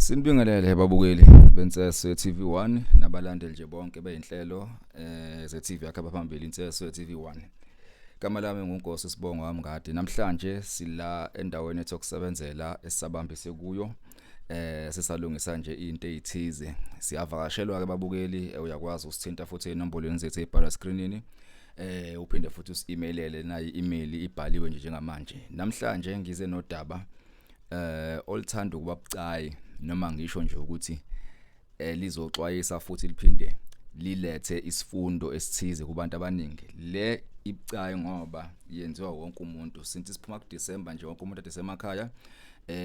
Sinibingelele babukeli benseso TV1 nabalandeli nje bonke beyinhlelo ze TV yakhe abaphambili inseso TV1. Igama lami nguNkosi Sibongo wamngadi. Namhlanje sila endaweni ethu kusebenzela esabambise kuyo sisalungisa nje into ezithize. Siyavakashelwa ke babukeli uyakwazi usithinta futhi enombolweni zethu ebhala screenini. Uphinde futhi usi-emailele na i-email ibhaliwe nje njengamanje. Namhlanje ngize nodaba oluthanda ukuba bucayi noma ngisho nje ukuthi lizoxwayisa futhi liphinde lilethe isifundo esithize kubantu abaningi. Le ibucayi ngoba yenziwa wonke umuntu since siphuma kuDisemba nje wonke umuntu edesemakhaya.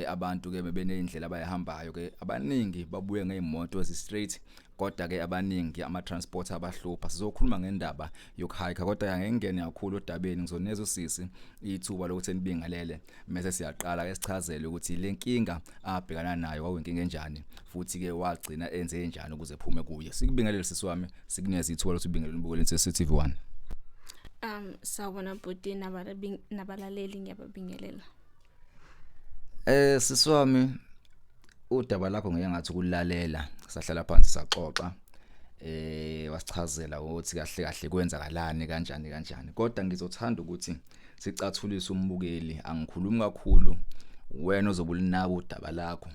Abantu ke bebeneyindlela abayihambayo ke abaningi babuye ngeimoto ezi straight kodwa ke abaningi ama transport abahlupha. Sizokhuluma ngendaba yokuhike kodwa ngengene kakhulu odabeni ngizoneza usisi ithuba lokuthi nibingelele mase siyaqala ke sichazele ukuthi lenkinga abhekana nayo wawinkinga enjani futhi ke wagcina enze kanjani ukuze ephume kuye. Sikubingelele sisi wami sikuneza ithuba lokuthi ubingelele ubukele inseso TV1. Sawubona bhuti nabalaleli ngiyababingelela. Siswami udaba lakho ngeke ngathi ukulalela sahlala phansi saxoxa wasichazela ukuthi kahle kahle kwenzakalani kanjani kodwa ngizothanda ukuthi sicathulise umbukeli angikhulumi kakhulu wena ozobulinaka udaba lakho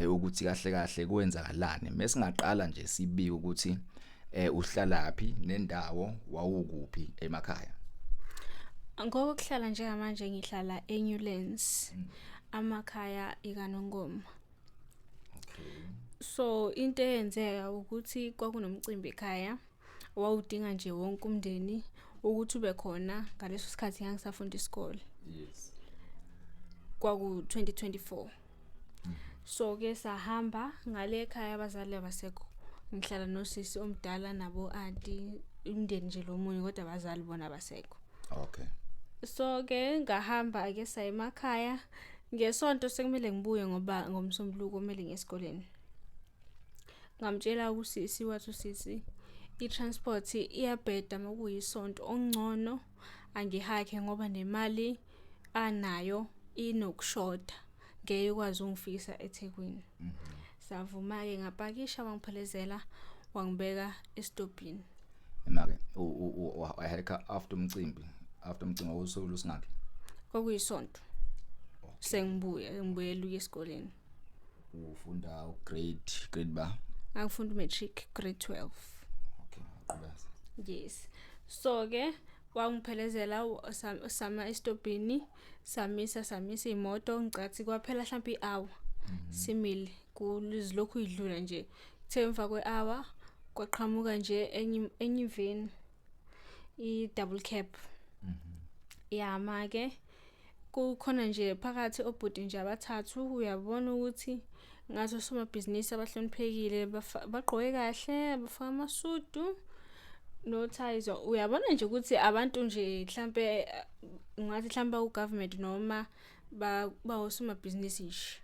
ukuthi kahle kahle kwenzakalani mesingaqala nje sibike ukuthi uhlalaphi nendawo wawukuphi emakhaya. Ngokuhlala njengamanje ngihlala eNewlands amakhaya ikaNongoma. So into eyenzeka ukuthi kwakunomcimbi ekhaya wawudinga nje wonke umndeni ukuthi ube khona ngaleso sikhathi ngangisafunda isikole. Yes. Kwaku 2024. So ke sahamba ngale ekhaya abazali basekho. Ngihlala nosisi omdala nabo auntie umndeni nje lomunye kodwa abazali bona basekho. Okay. So ke ngahamba ke sa emakhaya ngesonto sekumele ngibuye ngoba ngomsombuluko kumele ngesikoleni. Ngamtshela usisi wathi usisi i-transport iyabheda makuyisonto ongcono angihake ngoba nemali anayo inokushoda ngeke ukwazi ungifikisa eThekwini. Savuma ke ngapakisha wangiphelezela wangibeka estopini. Emake waheka after umcimbi usuku lusingaki? Kwakuyisonto. Ngibuyela esikoleni. Ufunda grade ba? Ngifunda matric grade 12. Okay, qhubeka. Yes. So ke wangiphelezela sama estopini samisa imoto ngicathi kwaphela mhlawumbe i-hour simile kulizilokhu idlula nje themva kwe-hour kwaqhamuka nje enyiveni i-double cab. Yama ke kukhona nje phakathi obhuti nje abathathu uyabona ukuthi ngathi somabhizinisi abahloniphekile baqoke kahle bafaka amasudu no ties uyabona nje ukuthi abantu nje mhlambe ngathi mhlamba ugovernment noma bawosomabhizinisi nje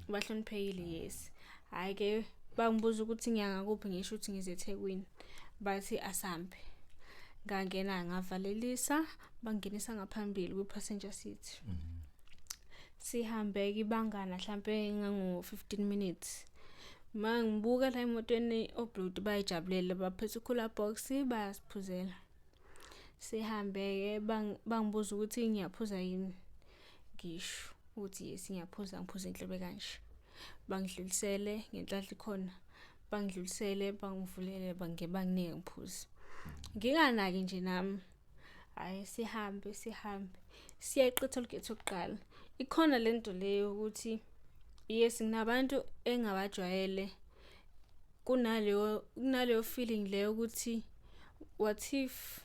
bahloniphekile yes. Hayi ke bangibuza ukuthi ngiyanga kuphi ngisho ukuthi ngize eThekwini bathi asambe ngangena ngavalelisa bangingenisa ngaphambili kwi-passenger seat. Sihambe ibangana mhlambe ngango 15 minutes. Mangibuka la emotweni obhuti bayijabulele baphethe cooler box bayasiphuzela. Sihambe ke bangibuza ukuthi ngiyaphuza yini. Ngisho ukuthi yes ngiyaphuza ngiphuza inhlebe kanje. Bangidlulisele ngenhlanhla ikhona. Bangidlulisele bangivulele banginike ngiphuze. Nginganaki nje nami. Hayi sihambe siyeqitha olugeti oqala. Ikhona lento leyo ukuthi yes nginabantu engabajwayele kunaleyo feeling leyo ukuthi what if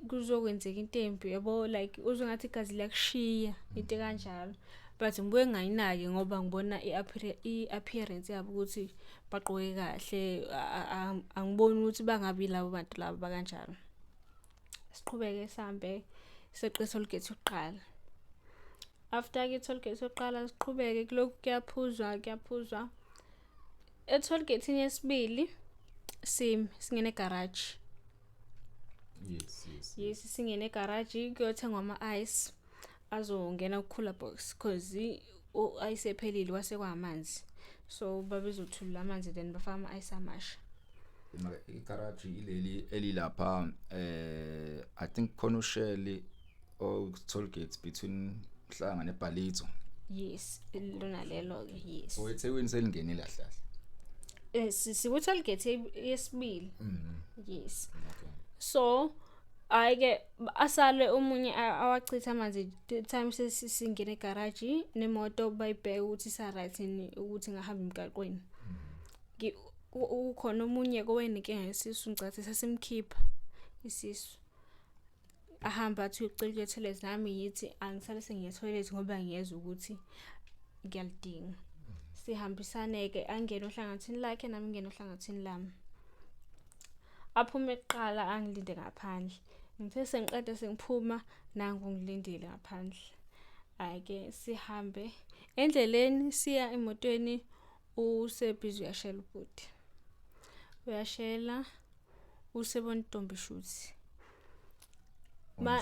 kuzokwenzeka into embi yabo like uzongathi igazi liyakushiya into kanjalo but ngibuye ngayinaki ngoba ngibona i-appearance yabo ukuthi baqoke kahle angiboni ukuthi bangabi labo bantu labo bakanjalo. Siqhubeke sihambe seqitha olugeti oqala. After ke tollgate oqala siqhubeke kulokhu kuyaphuzwa e-tollgate yesibili singene garage. Yes singene garage kuyothengwa ama ice azongena ku cooler box because ayisephelile kwase kwamanzi so babezothula amanzi then bafaka ama-ice amasha. Igarage ileli elilapha I think khona uShelley or toll gates between Mhlanga neBhalitso. Yes lona lelo ke yes. So eThekwini selingenile kahle. Sikuthi gate yesibili. Yes. Okay. So ayike asale umunye awachitha amanzi time sesingena egarage nemoto bayibheka ukuthi isa right ni ukuthi ngahamba emgaqweni. Ukhona umunye kowena inkinga yesisu ngicathi sasimkhipha isisu. Ahamba athi ucela etoilet nami yithi angisale sengiye toilet ngoba ngiyeza ukuthi ngiyalidinga. Sihambisaneke angena ohlangathini lakhe nami ngene ohlangathini lami. Aphuma eqala angilinde ngaphandle. Ngithe sengiqeda sengiphuma nangu ngilindile ngaphandle. Ayike sihambe endleleni siya emotweni usebhizi uyashela ubhuti. Uyashela usebona Ntombi Shuthi.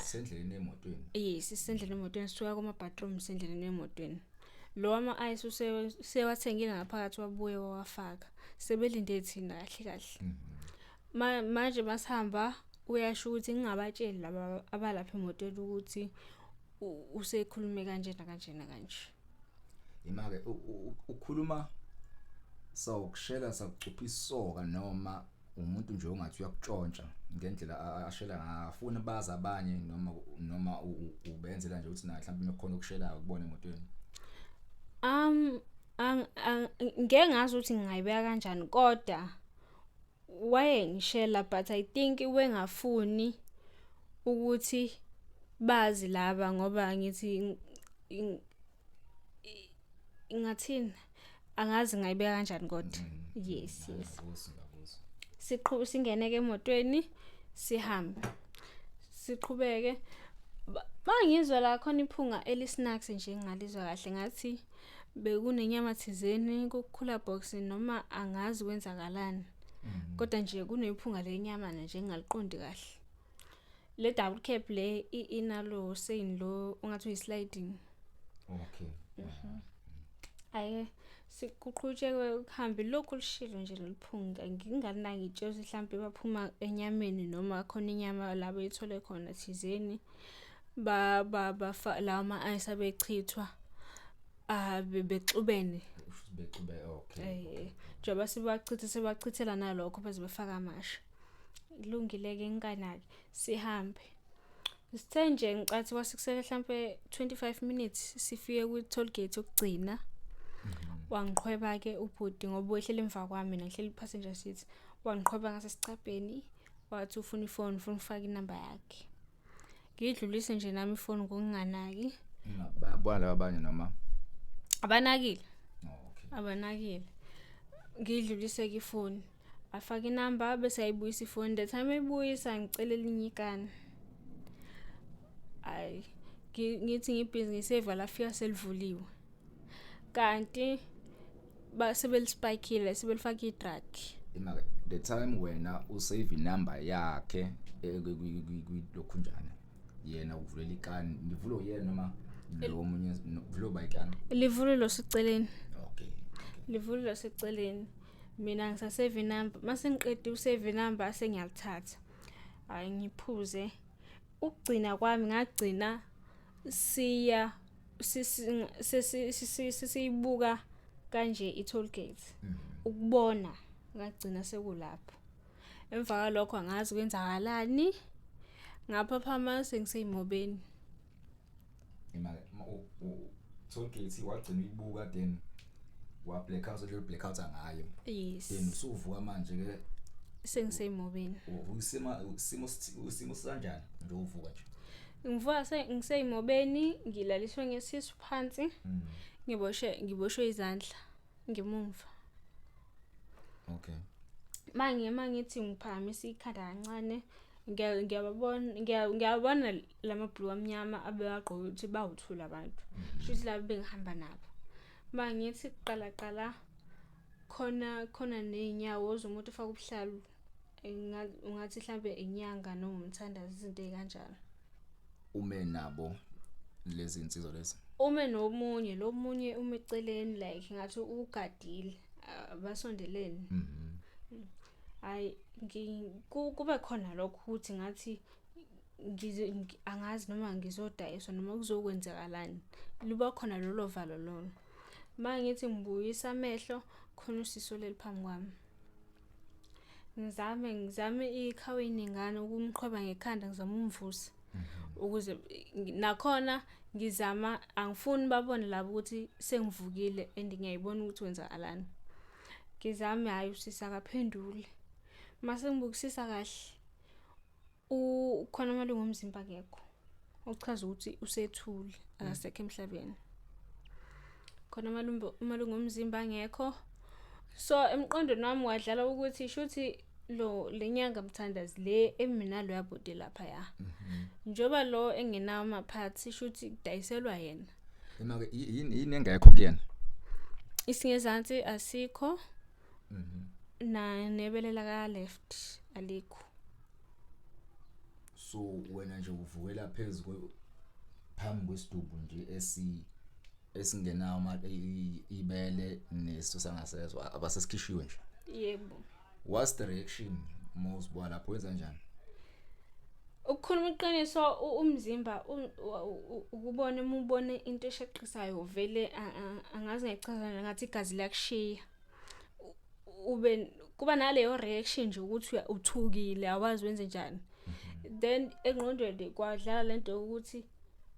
Sendleleni emotweni. Yes, isendleleni emotweni sisuka kuma bathroom sendleleni emotweni. Lo ama-ice usewathengile ngaphakathi wabuye wawafaka. Sebelinde thina kahle kahle. Manje masihamba uyasho ukuthi ngingabatsheli laba abalapha emotweni ukuthi usekhulume kanje nakanje kanje. Imake ukhuluma sawukushela sakucupha isoka noma umuntu nje ongathi uyakutshontsha ngendlela ashela ngafuna baza abanye noma ubenzela nje ukuthi na mhlawumbe mekukhona ukushelayo kubona emotweni. Ngeke ngazi ukuthi ngingayibeka kanjani kodwa wayengishela but I think wengafuni ukuthi bazi laba ngoba ngithi ingathini angazi ngayibeka kanjani kodwa. Yes. Siqhubeka singeneke emotweni sihambe. Siqhubeke bangizwa la khona iphunga elisnacks nje ngalizwa kahle ngathi bekunenyama thizeni kukhula box noma angazi kwenzakalani. Kodwa nje kunephunga lenyama nje ngaliqondi kahle. Le double cap le inalo saying lo ungathi uyisliding. Okay. Aye sikuqhutshekwe ukuhamba lokho lishilo nje leliphunga ngingalinaki itshozi mhlambe baphuma enyameni noma khona inyama labo ethole khona thizeni ba la ama-ice abechithwa bexubene. Okay. Njoba sebachithela nalokho bese befaka amasha. Ilungileke ngikanaki sihambe. Sithe nje ngicathi wasikusele mhlambe 25 minutes sifike ku toll gate okugcina. Wangiqhweba ke ubhuti ngoba wehlele emva kwami mina ngihleli passenger seat. Wangiqhweba ngasesicabheni wathi ufuna ifone ufuna ufaka inamba yakhe. Ngidlulise nje nami ifone ngokunganaki. Bala abanye noma abanakile. Okay. Abanakile. Ngidlulise ke ifone. Afaka inamba bese ayibuyisa ifone. The time ebuyisa ngicela elinye ikani. Ay ngithi ngibhizi ngiseva lafika selivuliwe. Kanti basebelispikile sebelifaka idrag. Imake the time wena usave inamba yakhe lokhunjana yena uvulela ikani livulo yena noma lo munye vulo bayikani livulo losiceleni. Okay. Livulo losiceleni mina ngisasave inamba mase ngiqedwe usave inamba sengiyalithatha hayi ngiphuze ukugcina kwami ngagcina siya sisibuka kanje i-toll gate ukubona ngagcina sekulapho emva kwalokho angazi kwenzakalani ngapha phama sengiseyimobeni. Imali toll gate wagcina uyibuka then wa blackout le blackout ngayo. Yes. Then usuvuka manje ke sengiseyimobeni. Usimo sanjani nje uvuka nje. Ngivuka ngiseyimobeni ngilaliswe ngesisu phansi. Ngiboshwe izandla ngemuva. Okay. Mangithi ngiphakamisa ikhanda kancane ngiyabona lamabhulu amnyama abeyaqoqa ukuthi bawuthula abantu. Futhi labo bengihamba nabo. Mangithi qala khona nenyawo zomuntu ufaka ubuhlalu ungathi mhlambe inyanga noma umthandazi izinto ezikanjalo. Ume nabo lezi insizwa lezi. Uma nomunye lo munye uma eceleni like ngathi ugadile basondelene. Hayi kube khona lokho ukuthi ngathi angazi noma ngizodayiswa noma kuzokwenzakalani. Luba khona lolo valo lolo. Mangithi ngibuyisa amehlo khona usiso leliphambi kwami. Ngizame ikhawe iningana ukumqhweba ngekhanda ngizama umvusa. Ukuze nakhona ngizama angifuni babone labo ukuthi sengivukile and ngiyayibona ukuthi wenzakalani. Ngizame hayi usisa akaphendule. Mase ngibukisisa kahle ukhona amalungu omzimba akekho. Uchaza ukuthi usethule akasekho emhlabeni. Khona amalungu omzimba angekho. So emqondweni wami wadlala ukuthi shuthi lenyanga mthandazi le emina lo yabode lapha ya. Njoba lo engenawo amaphathi shuthi kudayiselwa yena. Emake yini engekho kuyena? Isingezansi asikho. Na nebele la ka left alikho. So wena nje uvukela phezulu phambi kwesidubu nje esingenawo ibele nesto sangasezwa abasesikhishiwe nje. Yebo. What's the reaction mawuzibona lapho wenza njani? Ukukhuluma iqiniso umzimba ukubona umubone into esheqisayo vele angazi ngichaza ngathi igazi liyakushiya. Kuba naleyo reaction nje ukuthi uthukile awazi wenze njani. Then engqondweni kwadlala lento ukuthi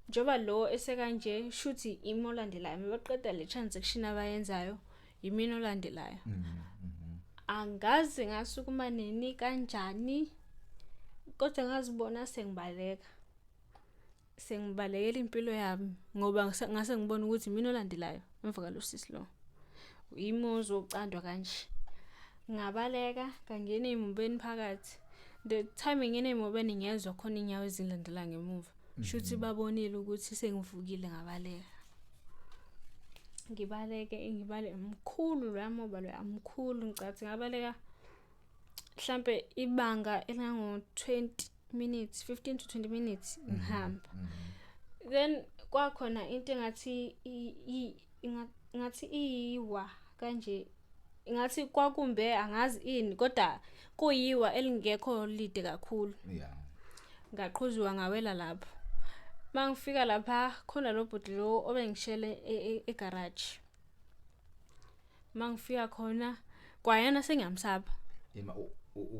njoba lo esekanje shuthi imolandelayo mebaqeda le transaction abayenzayo yimina olandelayo. Angazi ngasukuma nini kanjani kodwa ngazibona sengibalekela impilo yami ngoba ngase ngibona ukuthi mina olandelayo emva kwalosisi lo imozo ocandwa kanje. Ngabaleka kangena emubeni phakathi. The time ngene emubeni ngiyezwa khona inyawo ezilandela ngemuva. Shuthi babonile ukuthi sengivukile ngabaleka. Ngibale emkhulu lo yamoba lo amkhulu ngicathi ngabaleka mhlambe ibanga elango 20 minutes 15 to 20 minutes ngihamba. Then kwakhona into engathi ngathi iyiwa kanje ngathi kwakumbe angazi ini kodwa kuyiwa elingekho lide kakhulu. Yeah. Ngaqhuzwa ngawela lapho. Mangifika lapha khona lo bhuti lo obengishele egarage. Mangifika khona kwayena sengiyamsaba.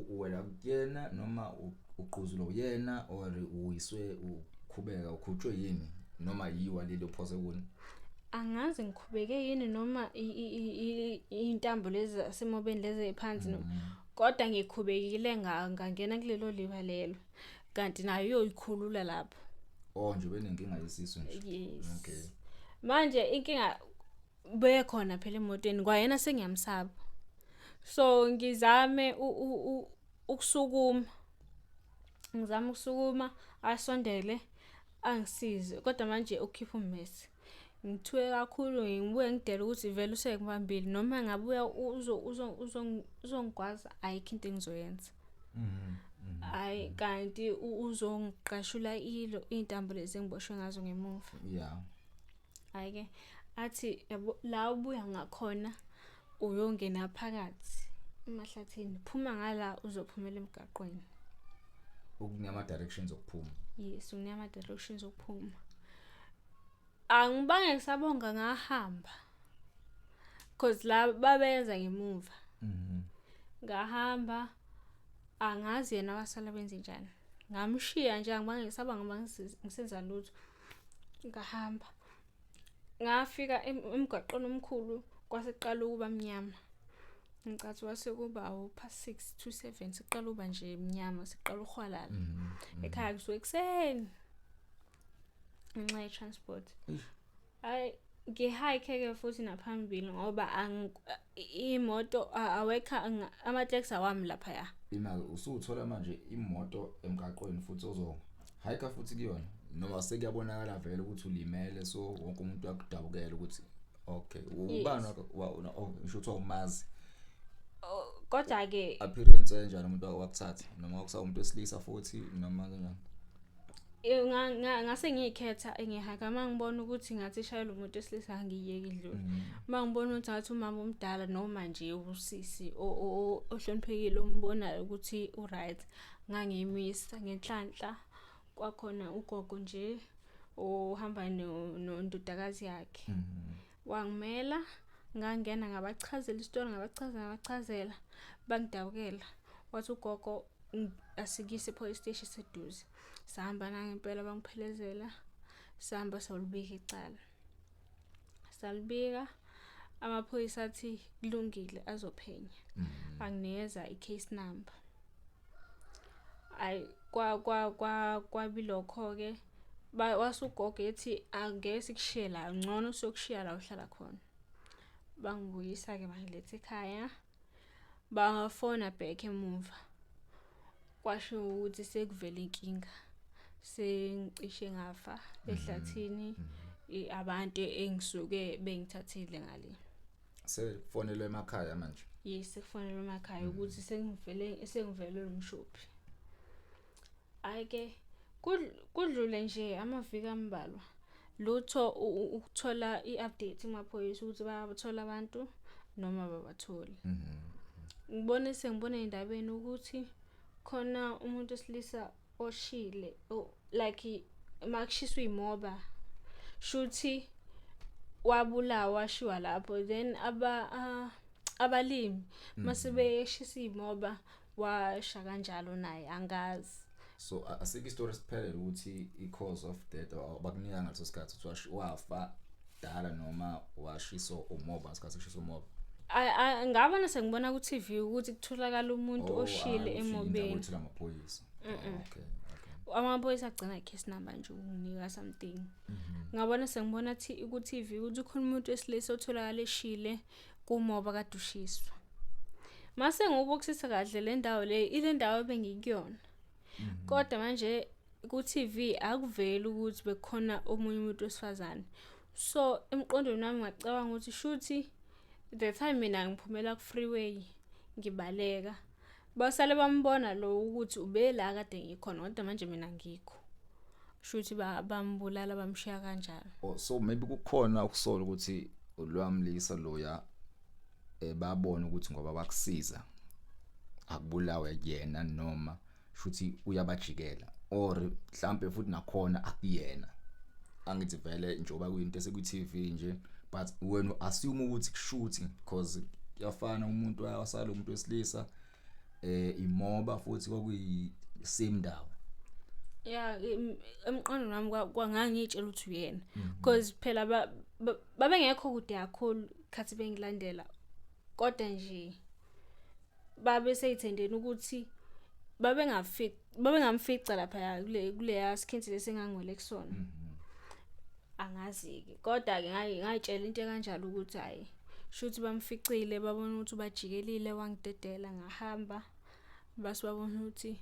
Wena kuyena noma uqhuzulo uyena or uyiswe ukhubeka ukhutshwe yini noma yiwa lelo phose kuni? Angazi ngikhubeke yini noma intambo lezi asemobeni lezi ephansi no. Kodwa ngikhubekile ngangena kulelo liva lelo. Kanti nayo uyoyikhulula lapho. Oh nje benenkinga yesisu nje. Yes. Okay. Manje inkinga bekhona phela emotweni kwayena sengiyamsaba. So ngizame ukusukuma. Ngizama ukusukuma asondele angisize kodwa manje ukhipha ummesi. Ngithuke kakhulu ngibuye ngidela ukuthi vele usekubambile noma ngabuya uzongigwaza ayikho into engizoyenza. Ay kanti uzongiqashula intambo lezi engiboshwe ngazo ngemuva. Yeah. Ayike athi la ubuya ngakhona uyongena phakathi emahlathini phuma ngala uzophumela emgaqweni. Ukunyama directions okuphuma. Yes, ukunyama directions okuphuma. Angibange ngisabonga ngahamba. Cause la babenza ngemuva. Ngahamba angazi yena wasala benze njani. Ngamshiya nje angibange ngisabanga ngisenza lutho. Ngahamba. Ngafika emgaqweni omkhulu kwaseqala ukuba mnyama. Ngicathi wase kuba past 6 to 7 siqala uba nje emnyama siqala ukhwalala. Ekhaya kusuke ekseni. Ngenxa ye transport. Ay ngihike futhi naphambili ngoba imoto awekha ama-taxi awami lapha ya. Imali usuthola manje imoto emgaqweni futhi hike futhi kuyona noma sekuyabonakala vele ukuthi ulimele so wonke umuntu akudabukela ukuthi okay ubani ngisho ukuthi umazi. Kodwa ke appearance enjani umuntu wakuthatha noma ukusa umuntu wesilisa futhi noma kanjani? ngase ngikhetha engihaka mangibona ukuthi ngathi shayela umuntu esilisa ngiyeke idlule. Mangibona ukuthi ngathi umama omdala noma nje usisi ohloniphekile umbonayo ukuthi uright ngangiyimisa ngenhlanhla kwakhona ugogo nje ohamba nondodakazi yakhe. Wangimela ngangena ngabachazela isitori ngabachazela bangidawukela wathi ugogo asikise police station seduze. Sahamba nangempela bangiphelezela sahamba solibika icala. Salibika amaphoyisa athi kulungile azophenya. Anginikeza i-case number. Ay kwabilokho ke wasugogo ethi angeke sikushiye la ngcono sokushiya la uhlala khona. Bangibuyisa ke bangilethe ekhaya bafona back emuva. Kwasho ukuthi sekuvela inkinga sengicishe ngafa ehlathini abantu engisuke bengithathile ngale. Sefonelwe emakhaya manje. Yes, sekufonelwe emakhaya ukuthi sengivele umshophi. Ayike kudlule nje amaviki ambalwa lutho ukuthola iupdate kumaphoyisa ukuthi bayathola abantu noma babatholi. Ngibona endabeni ukuthi khona umuntu osilisa oshile like makushiswa imoba shuthi wabulawa washiwa lapho then abalimi mase beshisa imoba washa kanjalo naye angazi. So asike story siphelele ukuthi i-cause of death abakunika ngaleso sikhathi ukuthi wafa dala noma washiso umoba ngesikhathi eshiso umoba. Ngabona sengibona ku TV ukuthi kutholakala umuntu oshile emobeni. Okay. Amaphoyisa agcina i-case number nje unginika something. Ngabona sengibona ku TV ukuthi khona umuntu wesilisa otholakala eshile kumoba kadushiswa. Mase ngobukisisa kahle le ndawo le ile ndawo bengikuyona. Kodwa manje ku TV akuveli ukuthi bekhona omunye umuntu wesifazane. So emqondweni wami ngacabanga ukuthi shuthi the time mina ngiphumela ku freeway ngibaleka basale bambona lo ukuthi ubela kade ngikhona kodwa manje mina ngikho shuthi bambulala bamshiya kanjalo. So maybe kukhona ukusola ukuthi ulwamlisa loya babona ukuthi ngoba bakusiza akubulawe yena noma shuthi uyabajikela or mhlambe futhi nakhona akuyena angithi vele njoba kuyinto eseku TV nje but wena assume ukuthi kushuthi because yafana umuntu wayasala umuntu wesilisa imoba futhi kwakuyi same ndawo. Yeah, emqondweni wami kwangangitshela ukuthi uyena because phela babengekho kude kakhulu khathi bengilandela kodwa nje babe seyithendeni ukuthi babengamfica lapha kule skint lesengangwele kusona. Angazi ke kodwa ke ngayitshela into kanjalo ukuthi hayi shuthi bamficile babona ukuthi bajikelile wangidedela ngahamba basibabona ukuthi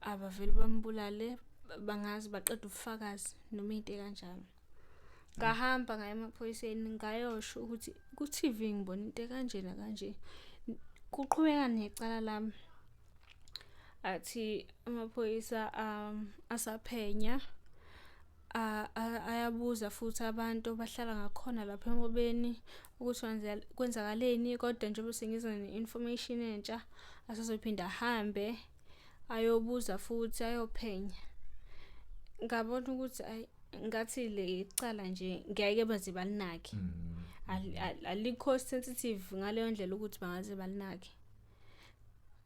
abaveli bambulale bangazi baqeda ubufakazi noma into kanjalo. Ngahamba ngaya emaphoyiseni ngayosho ukuthi ku TV ngibona into kanjena kanje kuqhubeka necala lami. Athi amaphoyisa asaphenya ayabuza futhi abantu bahlala ngakhona lapha emobeni ukuthi kwenzakaleni kodwa njengoba sengiza ne-information entsha asazophinda ahambe ayobuza futhi ayophenya. Ngabona ukuthi ngathi le icala nje ngeke baze balinake. Alikho sensitive ngaleyo ndlela ukuthi bangaze balinake.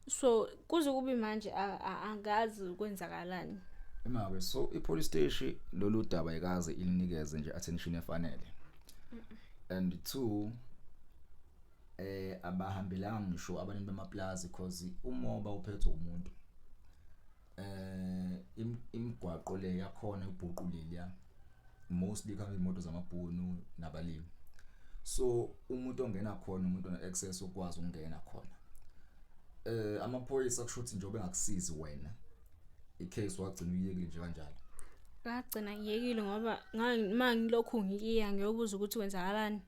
So kuze kube manje angazi ukwenzakalani. Emawe so ipolice station lolu daba ikaze ilinikeze nje attention efanele. And two abahambelanga ngisho abanini bemaplaza because umoba uphethwe umuntu. Imigwaqo le yakhona ibhuquliya mostly kama imoto zamabhunu nabalimi. So umuntu ongena khona umuntu ona access ukwazi ukungena khona. Amaphoyisa kushuthi njengoba engakusizi wena icase wagcina uyekile nje kanjalo. Ngagcina ngiyekile ngoba mangilokhu ngiya ngiyobuza ukuthi kwenzakalani.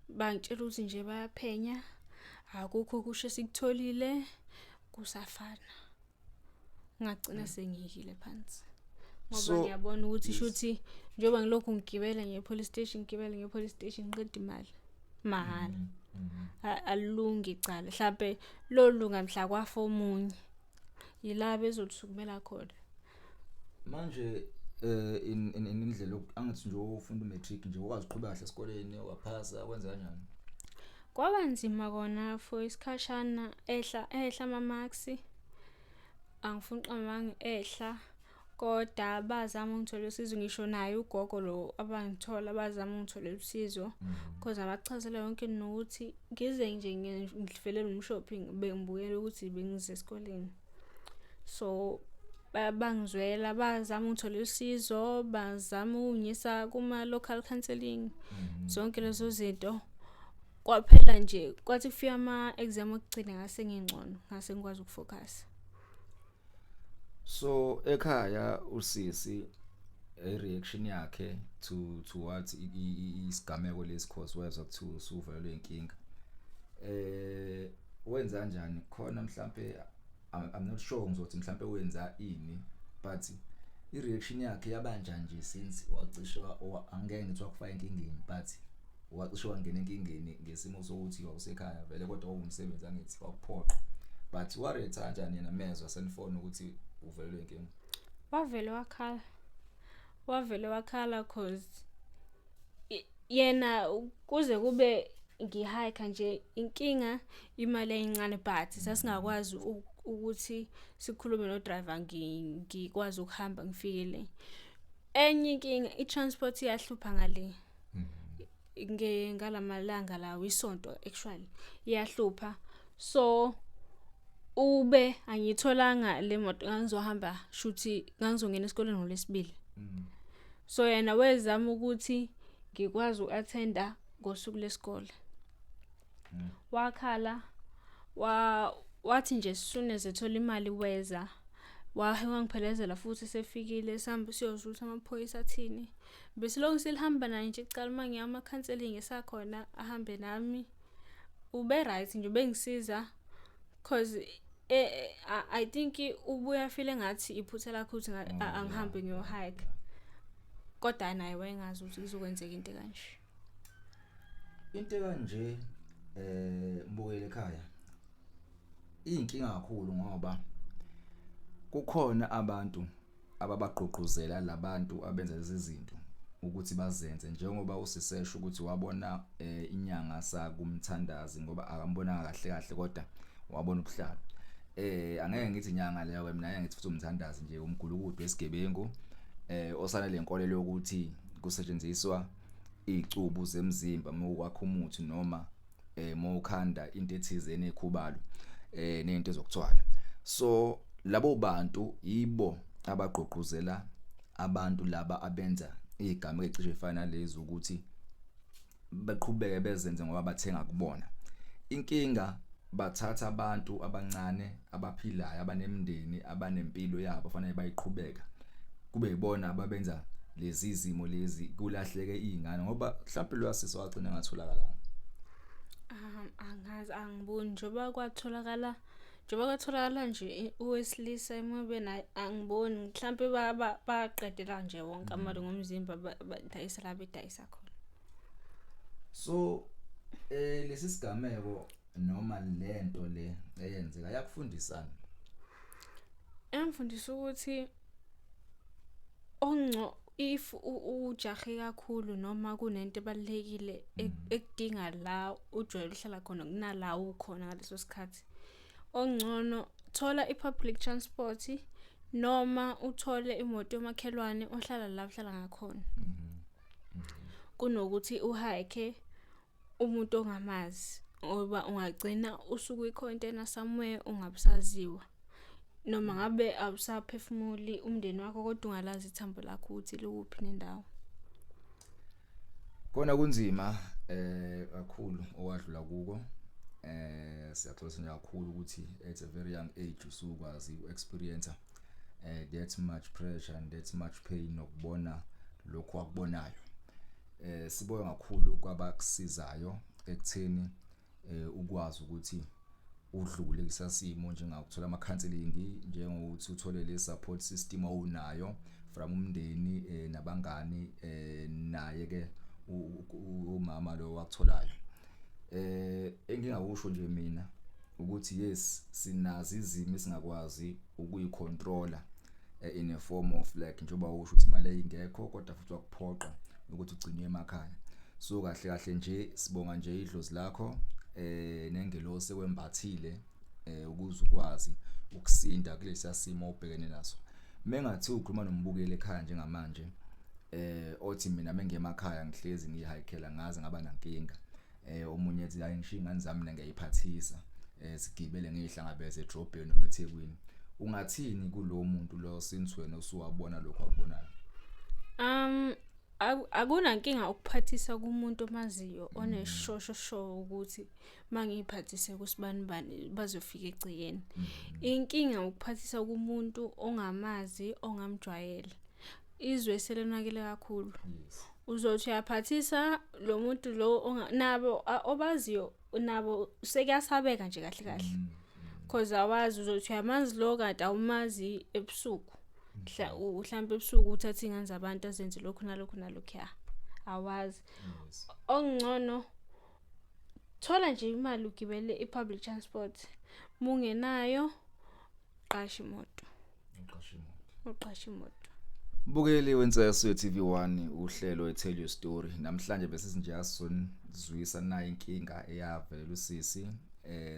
Bangitshela ukuthi nje bayaphenya akukho kusho sikutholile kusafana. Ngagcina sengiyekile phansi. ngoba ngiyabona ukuthi shuthi njengoba ngilokhu ngigibela ngepolice station ngiqeda imali mahhala alungi icala mhlawumbe lolunga mhla kwafa omunye yila bezothukumela khona manje indlela angithi nje ufunda umatric nje ukwazi uqhubeka kahle esikoleni waphasa kwenza kanjani kwaba nzima kona for isikhashana ehla ama marks angifuni uqhamange ehla kodwa bazama ngithola usizo ngisho naye ugogo lo abangithola bazama ngithola usizo because abachazela yonke nokuthi ngize nje ngivelele umshopping bengibukela ukuthi bengize esikoleni so bangizwela bazama ngithola usizo bazama unyisa kuma local counseling zonke lezo zinto kwaphela nje kwathi kufika ama exam okugcina ngase ngingcono ngase ngikwazi ukufocus so ekhaya usisi reaction yakhe to what isigameko lesi course wezwa ukuthi usuvelelwe inkinga wenza kanjani khona mhlambe I'm not sure ngizothi mhlambe wenza ini but ireaction yakhe yabanja nje since wacishwa angeke ngithi wakufaka enkingeni but wacishwa wangena enkingeni ngesimo sokuthi wawusekhaya vele kodwa umsebenzi angithi wakuphoqa but waretha kanjani yena mezwe senifona ukuthi uvelelwe inkinga wavele wakhala cause yena kuze kube ngihike nje inkinga imali eyincane but sasingakwazi ukuthi sikhulume no driver ngikwazi ukuhamba ngifikele enye inkinga itransport iyahlupha ngale ngalamalanga la isonto actually iyahlupha so ube angitholanga le moto ngizohamba shuthi ngizongena esikoleni ngolesibili so yena wezama ukuthi ngikwazi uattenda ngosuku lesikole wakhala wathi nje sisune zethola imali weza wangiphelezela futhi sefikile sambe siyozutha amaphoyisa athini bese lonke silihamba naye nje icala mangiyama counseling esakhona ahambe nami ube right nje bengisiza cause I think ubuya feel ngathi iphutha lakho ukuthi angihambe ngiyo hike kodwa naye wayengazi ukuthi kuzokwenzeka into kanje mbukele ekhaya inkinga kakhulu ngoba kukhona abantu ababagqugquzela labantu abenza lezi zinto ukuthi bazenze njengoba usisesho ukuthi wabona inyanga sakumthandazi ngoba akambona kahle kodwa wabona ubuhlalo angeke ngithi inyanga leyo mina ngithi futhi umthandazi nje umgulukudu wesigebengu osana lenkolelo ukuthi kusetshenziswa izicubu zemzimba mokwakha umuthi noma mokhanda into ethize enekhubalo nento ezokuthwala so labo bantu yibo abagqugquzela abantu laba abenza igama ezicishe efana lezi ukuthi baqhubeke bezenze ngoba bathenga kubona inkinga bathatha abantu abancane abaphilayo abanemndeni abanempilo yabo fanele bayiqhubeka kube yibona ababenza lezi izimo lezi kulahleke izingane ngoba mhlawumbe lo yasisi wagcina ngatholakala angazi angiboni njoba kwatholakala nje uwesilisa emobe naye angiboni mhlawumbe baqedela nje wonke amali ngomzimba badayisa bedayisa khona so lesi sigameko noma lento le eyenzeka yakufundisana emfundisa ukuthi if ujahe kakhulu noma kunento ebalekile ekudinga la ujwayele uhlala khona kunala ukhona ngaleso sikhathi ongcono thola ipublic transport noma uthole imoto yomakhelwane ohlala la uhlala ngakhona kunokuthi uhike umuntu ongamazi ngoba ungagcina usuku icontainer somewhere ungabusaziwa noma ngabe awusaphefumuli umndeni wakho kodwa ungalazi ithambo lakho ukuthi likuphi nendawo kona kunzima kakhulu owadlula kuko siyathola kakhulu ukuthi at a very young age usukwazi uexperience that much pressure and that much pain nokubona lokho akubonayo sibonga kakhulu kwabakusizayo ekutheni ukwazi ukuthi udlule kusasimo njengakuthola ama counseling njengokuthi uthole le support system awunayo from umndeni nabangani naye ke umama lo wakutholayo. Engingakusho nje mina ukuthi yes sinazi izimo esingakwazi ukuyicontroller in a form of like njengoba usho ukuthi imali ayingekho kodwa futhi wakuphoqa ukuthi ugcinwe emakhaya. So kahle kahle nje sibonga nje idlozi lakho nengelosi sekwembathile ukuze ukwazi ukusinda kulesi simo obhekene naso. Mengathi ukhuluma nombukeli ekhaya njengamanje othi mina mengemakhaya ngihlezi ngihayikela ngaze ngaba nankinga omunye ethi hayi ngisho ingane zami ngiyiphathisa sigibele ngihlangabeze edrobheni noma eThekwini. Ungathini kulo muntu lo since wena usuwabona lokho akubonayo? Akunankinga ukuphathisa kumuntu omaziyo oneshosho ukuthi mangiphathise kusibani bani bazofika egciyeni. Inkinga ukuphathisa kumuntu ongamazi ongamjwayele. Izwe selonakele kakhulu. Uzothi uyaphathisa lo muntu lo nabo obaziyo nabo sekuyasabeka nje kahle kahle. Because awazi uzothi uyamazi lo kanti awumazi ebusuku. Mhlambe ebusuku uthatha ingane zabantu azenze lokho nalokho nalokho awazi. Ongcono thola nje imali ugibele ipublic transport. Mungenayo qasha imoto. Uqasha imoto. Bukeli wenseso ye-TV1 uhlelo eTell Your Story. Namhlanje bese nje asizwisa nayo inkinga eyavela usisi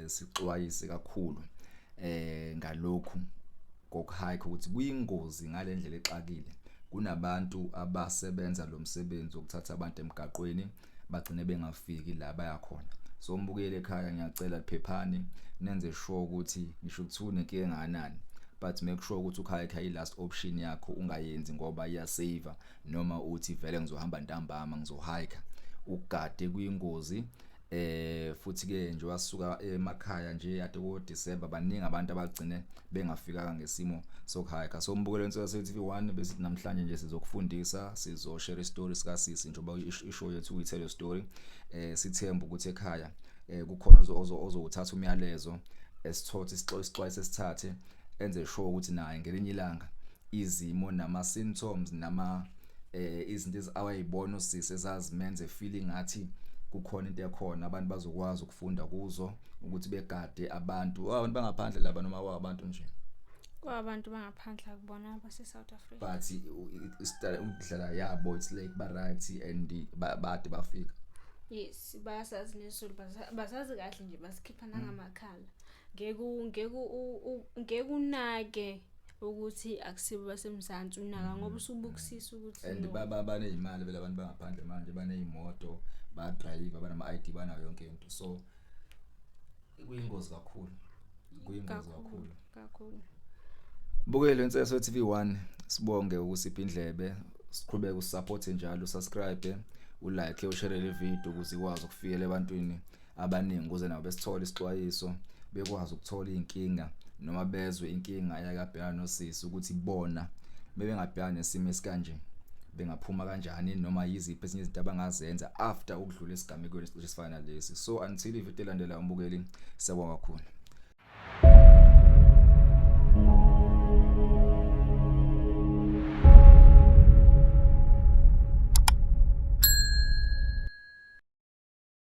sixwayise kakhulu ngalokhu kokuhike ukuthi kuyingozi ngalendlela exakile. Kunabantu abasebenza lo msebenzi ukuthatha abantu emgaqweni bagcine bengafiki la baya khona. So umbukeli ekhaya ngiyacela iphephani nenze sure ukuthi ngisho ukuthuna inkinga enganani but make sure ukuthi ukhaya last option yakho ungayenzi ngoba iyasave noma uthi vele ngizohamba ntambama ngizohike ugade kuyingozi. Futhi ke nje wasuka emakhaya nje ade ko December baningi abantu abagcine bengafikanga ngesimo sokuhike. So umbukeli wenseso ye-TV1 bese namhlanje nje sizokufundisa sizoshare istory sika sisi njengoba ishow yethu uyi-Tell Your Story. Sithemba ukuthi ekhaya kukhona ozothatha umyalezo esithothe isixwayiso esithathe enze sure ukuthi naye ngelinye ilanga izimo nama symptoms nama izinto awayibona usisi ezazimenze feeling ngathi kukhona into ekhona abantu bazokwazi ukufunda kuzo ukuthi begade abantu bangaphandle laba noma wabantu nje kwabantu bangaphandle akubona abase South Africa but udlala yabo it's like ba right and bade bafika. Yes bayasazi nesizulu basazi kahle nje basikhipha nangamakhala. Ngeke unake ukuthi akusibo basemzansi unaka ngoba usubukisisa ukuthi and banezimali vele abantu bangaphandle manje banezimoto ba drive banama ID banayo yonke into. So kuyingozi kakhulu kakhulu. Bukele wenseso TV1 sibonge ukusipha indlebe siqhubeke usupport njalo subscribe ulike ushare le video ukuze ikwazi ukufikela ebantwini abaningi ukuze nabo besithola isixwayiso bekwazi ukuthola inkinga noma bezwe inkinga yakabhekana nosisi ukuthi bona bebengabhekana nesimo esikanje bengaphuma kanjani noma yiziphi ezinye izinto abangazenza after ukudlula isigamekweni esifana lesi. So until ividiyo elandela umbukeli siyabonga kakhulu.